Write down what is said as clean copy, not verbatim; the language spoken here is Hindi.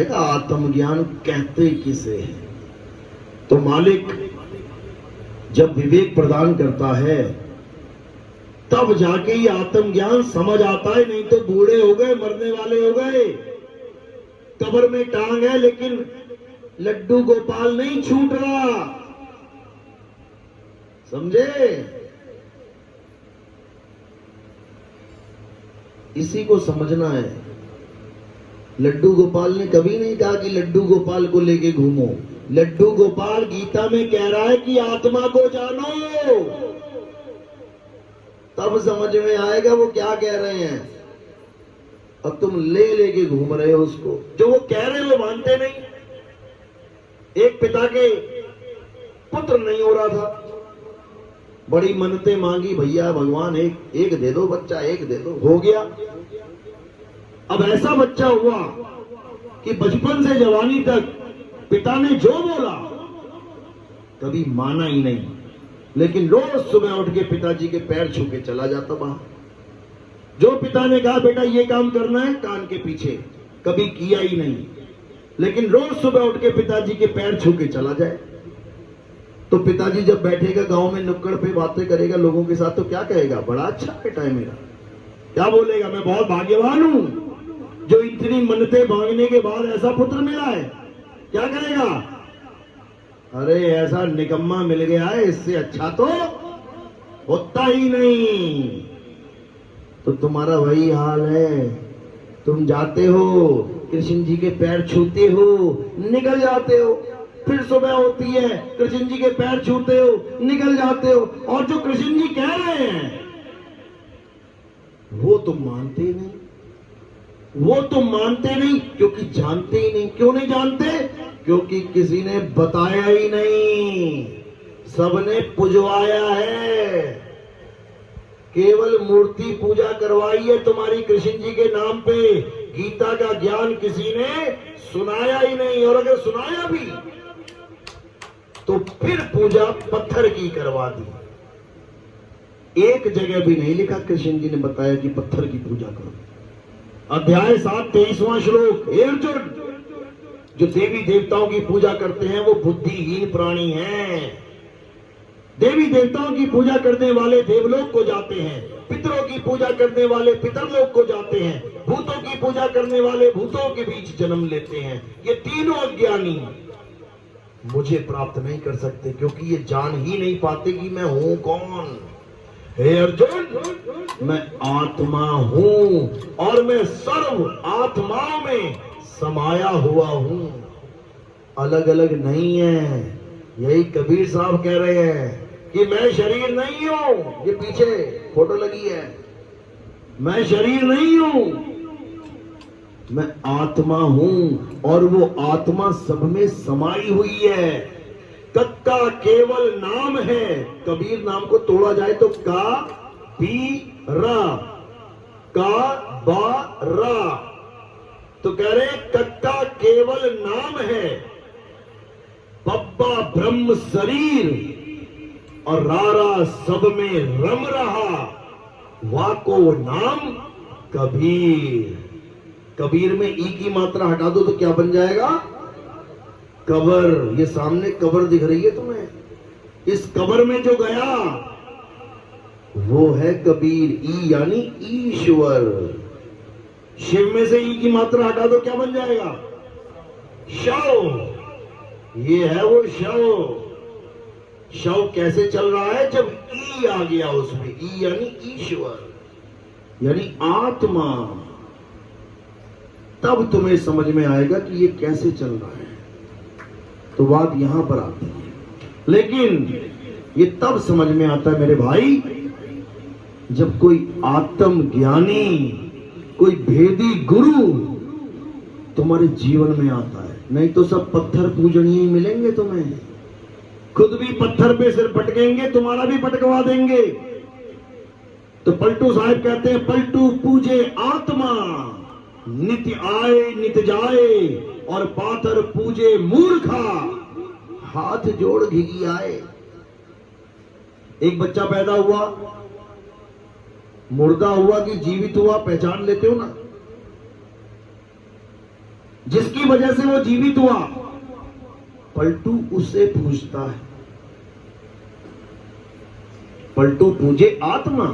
आत्मज्ञान कहते किसे है? तो मालिक जब विवेक प्रदान करता है तब जाके ये आत्मज्ञान समझ आता है, नहीं तो बूढ़े हो गए, मरने वाले हो गए, कब्र में टांग है लेकिन लड्डू गोपाल नहीं छूट रहा। समझे? इसी को समझना है। लड्डू गोपाल ने कभी नहीं कहा कि लड्डू गोपाल को लेके घूमो। लड्डू गोपाल गीता में कह रहा है कि आत्मा को जानो, तब समझ में आएगा वो क्या कह रहे हैं। अब तुम ले लेके घूम रहे हो उसको, जो वो कह रहे हैं वो मानते नहीं। एक पिता के पुत्र नहीं हो रहा था, बड़ी मन्नतें मांगी, भैया भगवान एक दे दो बच्चा, एक दे दो, हो गया। अब ऐसा बच्चा हुआ कि बचपन से जवानी तक पिता ने जो बोला कभी माना ही नहीं, लेकिन रोज सुबह उठ के पिताजी के पैर छू के चला जाता बाहर। जो पिता ने कहा बेटा ये काम करना है, कान के पीछे, कभी किया ही नहीं, लेकिन रोज सुबह उठ के पिताजी के पैर छू के चला जाए। तो पिताजी जब बैठेगा गांव में नुक्कड़ पे बातें करेगा लोगों के साथ, तो क्या कहेगा? बड़ा अच्छा बेटा है मेरा। क्या बोलेगा? मैं बहुत भाग्यवान हूं जो इतनी मन्नतें मांगने के बाद ऐसा पुत्र मिला है। क्या करेगा? अरे ऐसा निकम्मा मिल गया है, इससे अच्छा तो होता ही नहीं। तो तुम्हारा वही हाल है। तुम जाते हो, कृष्ण जी के पैर छूते हो, निकल जाते हो, फिर सुबह होती है, कृष्ण जी के पैर छूते हो, निकल जाते हो, और जो कृष्ण जी कह रहे हैं वो तुम मानते नहीं। वो तुम मानते नहीं क्योंकि जानते ही नहीं। क्यों नहीं जानते? क्योंकि किसी ने बताया ही नहीं, सबने पुजवाया है। केवल मूर्ति पूजा करवाई है तुम्हारी कृष्ण जी के नाम पे, गीता का ज्ञान किसी ने सुनाया ही नहीं। और अगर सुनाया भी तो फिर पूजा पत्थर की करवा दी। एक जगह भी नहीं लिखा कृष्ण जी ने बताया कि पत्थर की पूजा करो। अध्याय 7 23वां श्लोक, हे अर्जुन, जो देवी देवताओं की पूजा करते हैं वो बुद्धिहीन प्राणी हैं। देवी देवताओं की पूजा करने वाले देवलोक को जाते हैं, पितरों की पूजा करने वाले पितरलोक को जाते हैं, भूतों की पूजा करने वाले भूतों के बीच जन्म लेते हैं। ये तीनों अज्ञानी मुझे प्राप्त नहीं कर सकते क्योंकि ये जान ही नहीं पाते कि मैं हूं कौन। हे अर्जुन, मैं आत्मा हूं और मैं सर्व आत्माओं में समाया हुआ हूं, अलग अलग नहीं है। यही कबीर साहब कह रहे हैं कि मैं शरीर नहीं हूं। ये पीछे फोटो लगी है, मैं शरीर नहीं हूं, मैं आत्मा हूं और वो आत्मा सब में समाई हुई है। कक्का केवल नाम है। कबीर नाम को तोड़ा जाए तो का बी रा, का बा रा। तो कह रहे कक्का केवल नाम है, बब्बा ब्रह्म शरीर और रारा सब में रम रहा, वाको नाम कबीर। कबीर में ई की मात्रा हटा दो तो क्या बन जाएगा? कबर। ये सामने कबर दिख रही है तुम्हें, इस कबर में जो गया वो है कबीर। ई यानी ईश्वर। शिव में से ई की मात्रा हटा दो क्या बन जाएगा? शव। ये है वो शव। शव कैसे चल रहा है? जब ई आ गया उसमें। ई यानी ईश्वर, यानी आत्मा। तब तुम्हें समझ में आएगा कि ये कैसे चल रहा है। तो बात यहां पर आती है, लेकिन ये तब समझ में आता है मेरे भाई जब कोई आत्मज्ञानी, कोई भेदी गुरु तुम्हारे जीवन में आता है। नहीं तो सब पत्थर पूजनीय ही मिलेंगे तुम्हें। खुद भी पत्थर पे सिर पटकेंगे, तुम्हारा भी पटकवा देंगे। तो पलटू साहब कहते हैं पलटू पूजे आत्मा, नित्य आए नित्य जाए, और पाथर पूजे मूर्खा, हाथ जोड़ घिगी आए। एक बच्चा पैदा हुआ, मुर्दा हुआ कि जीवित हुआ पहचान लेते हो ना? जिसकी वजह से वो जीवित हुआ, पलटू उससे पूछता है। पलटू पूछे आत्मा,